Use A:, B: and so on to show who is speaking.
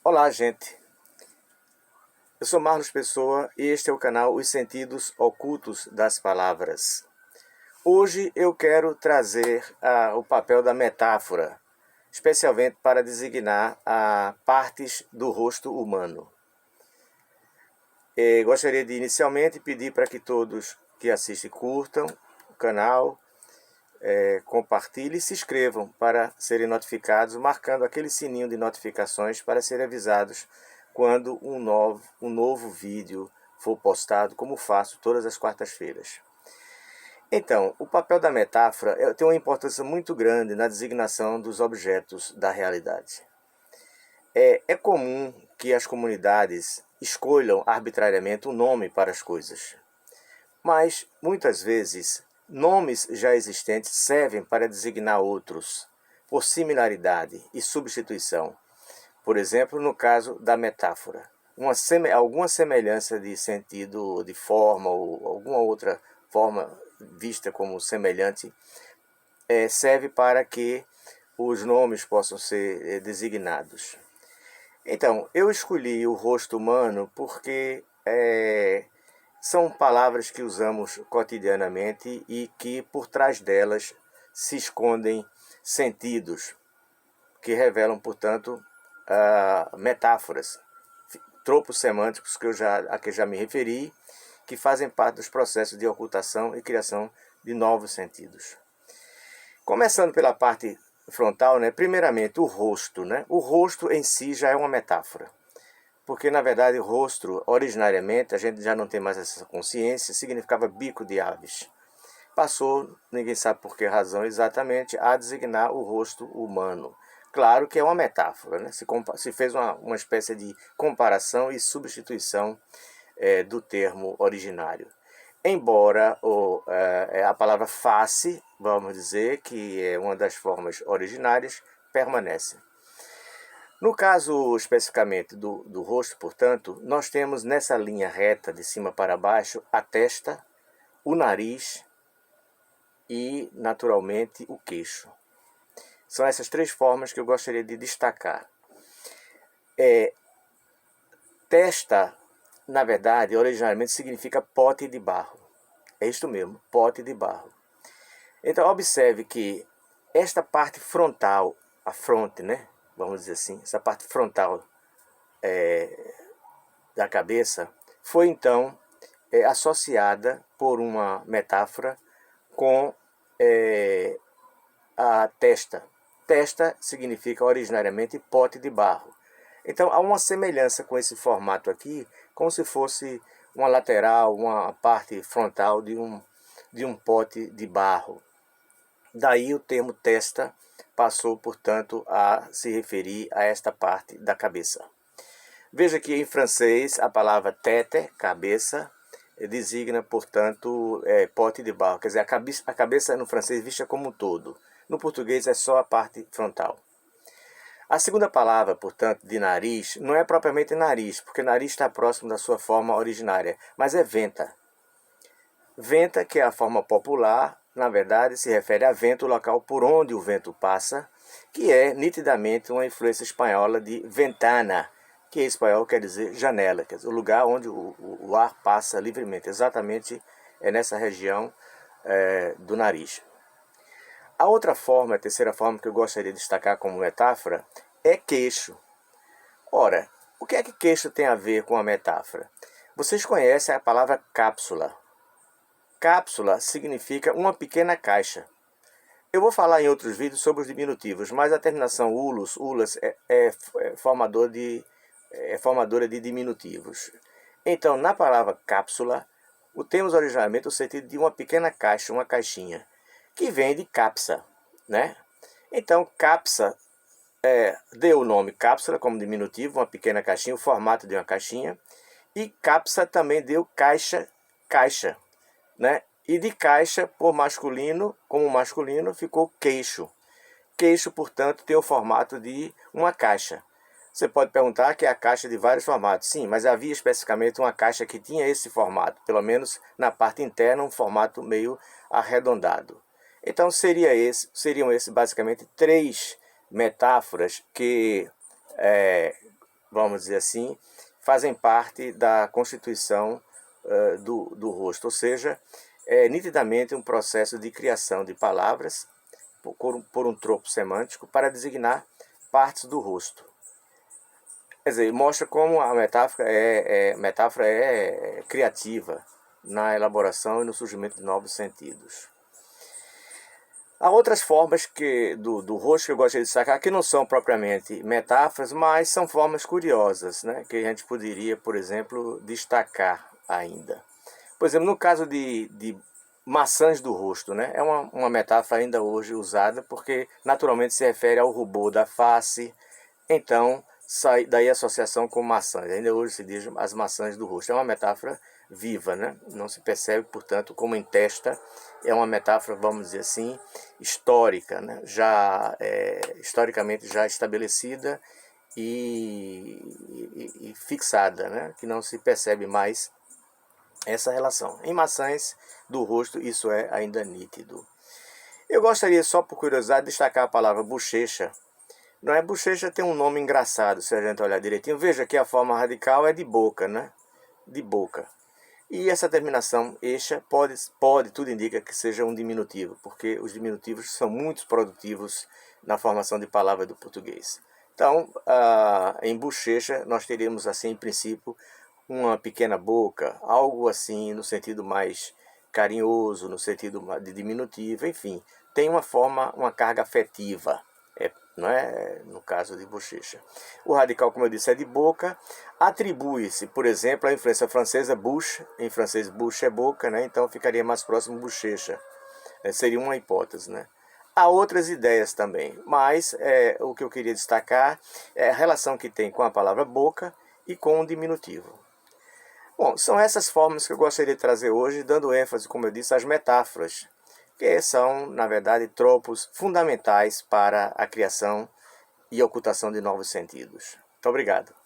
A: Olá, gente. Eu sou Marlos Pessoa e este é o canal Os Sentidos Ocultos das Palavras. Hoje eu quero trazer o papel da metáfora, especialmente para designar partes do rosto humano. Gostaria de inicialmente pedir para que todos que assistem curtam o canal, compartilhem e se inscrevam para serem notificados, marcando aquele sininho de notificações para serem avisados quando um novo vídeo for postado, como faço todas as quartas-feiras. Então, o papel da metáfora tem uma importância muito grande na designação dos objetos da realidade. É comum que as comunidades escolham arbitrariamente um nome para as coisas, mas muitas vezes nomes já existentes servem para designar outros, por similaridade e substituição. Por exemplo, no caso da metáfora, alguma semelhança de sentido, de forma ou alguma outra forma vista como semelhante, serve para que os nomes possam ser designados. Então, eu escolhi o rosto humano porque são palavras que usamos cotidianamente e que por trás delas se escondem sentidos que revelam, portanto, metáforas, tropos semânticos a que já me referi, que fazem parte dos processos de ocultação e criação de novos sentidos. Começando pela parte frontal, primeiramente o rosto. O rosto em si já é uma metáfora, porque na verdade o rosto, originariamente, a gente já não tem mais essa consciência, significava bico de aves. Passou, ninguém sabe por que razão exatamente, a designar o rosto humano. Claro que é uma metáfora, se fez uma espécie de comparação e substituição do termo originário. Embora a palavra face, vamos dizer, que é uma das formas originárias, permanece. No caso especificamente do rosto, portanto, nós temos nessa linha reta de cima para baixo a testa, o nariz e, naturalmente, o queixo. São essas três formas que eu gostaria de destacar. Testa, na verdade, originalmente significa pote de barro. É isto mesmo, pote de barro. Então, observe que esta parte frontal, a fronte, vamos dizer assim, essa parte frontal da cabeça, foi então associada por uma metáfora com a testa. Testa significa originariamente pote de barro. Então há uma semelhança com esse formato aqui, como se fosse uma lateral, uma parte frontal de um pote de barro. Daí o termo testa passou, portanto, a se referir a esta parte da cabeça. Veja que em francês a palavra tête, cabeça, designa, portanto, pote de barro. Quer dizer, a cabeça no francês vista como um todo. No português é só a parte frontal. A segunda palavra, portanto, de nariz, não é propriamente nariz, porque nariz está próximo da sua forma originária, mas é venta. Venta, que é a forma popular, na verdade, se refere a vento, o local por onde o vento passa, que é nitidamente uma influência espanhola de ventana, que em espanhol quer dizer janela, quer dizer, o lugar onde o ar passa livremente, exatamente nessa região do nariz. A outra forma, a terceira forma que eu gostaria de destacar como metáfora, é queixo. Ora, o que é que queixo tem a ver com a metáfora? Vocês conhecem a palavra cápsula. Cápsula significa uma pequena caixa. Eu vou falar em outros vídeos sobre os diminutivos, mas a terminação ulos, ulas, é formadora de diminutivos. Então, na palavra cápsula, temos originalmente o sentido de uma pequena caixa, uma caixinha, que vem de capsa, Então, capsa deu o nome cápsula como diminutivo, uma pequena caixinha, o formato de uma caixinha, e capsa também deu caixa, E de caixa, por masculino, como masculino, ficou queixo. Queixo, portanto, tem o formato de uma caixa. Você pode perguntar que é a caixa de vários formatos. Sim, mas havia especificamente uma caixa que tinha esse formato, pelo menos na parte interna, um formato meio arredondado. Então seriam esses basicamente três metáforas que vamos dizer assim, fazem parte da constituição do rosto, ou seja, é nitidamente um processo de criação de palavras por um tropo semântico para designar partes do rosto. Quer dizer, mostra como a metáfora é criativa na elaboração e no surgimento de novos sentidos. Há outras formas do rosto que eu gostaria de destacar, que não são propriamente metáforas, mas são formas curiosas, né? Que a gente poderia, por exemplo, destacar ainda. Por exemplo, no caso de maçãs do rosto, né? É uma metáfora ainda hoje usada, porque naturalmente se refere ao rubor da face, então daí a associação com maçãs. Ainda hoje se diz as maçãs do rosto. É uma metáfora viva, né? Não se percebe, portanto, como em testa. É uma metáfora, vamos dizer assim, histórica, né? Historicamente já estabelecida e fixada, né? Que não se percebe mais essa relação. Em maçãs do rosto, isso é ainda nítido. Eu gostaria, só por curiosidade, de destacar a palavra bochecha. Não é? Bochecha tem um nome engraçado, se a gente olhar direitinho. Veja que a forma radical é de boca, né? De boca. E essa terminação eixa tudo indica que seja um diminutivo, porque os diminutivos são muito produtivos na formação de palavras do português. Então, em bochecha, nós teríamos, assim, em princípio, uma pequena boca, algo assim no sentido mais carinhoso, no sentido de diminutivo, enfim, tem uma carga afetiva. Não é? No caso de bochecha. O radical, como eu disse, é de boca. Atribui-se, por exemplo, a influência francesa bouche, em francês bouche é boca, né? Então ficaria mais próximo bochecha. Seria uma hipótese, né? Há outras ideias também, mas o que eu queria destacar é a relação que tem com a palavra boca e com o diminutivo. Bom, são essas formas que eu gostaria de trazer hoje, dando ênfase, como eu disse, às metáforas, que são, na verdade, tropos fundamentais para a criação e ocultação de novos sentidos. Muito obrigado.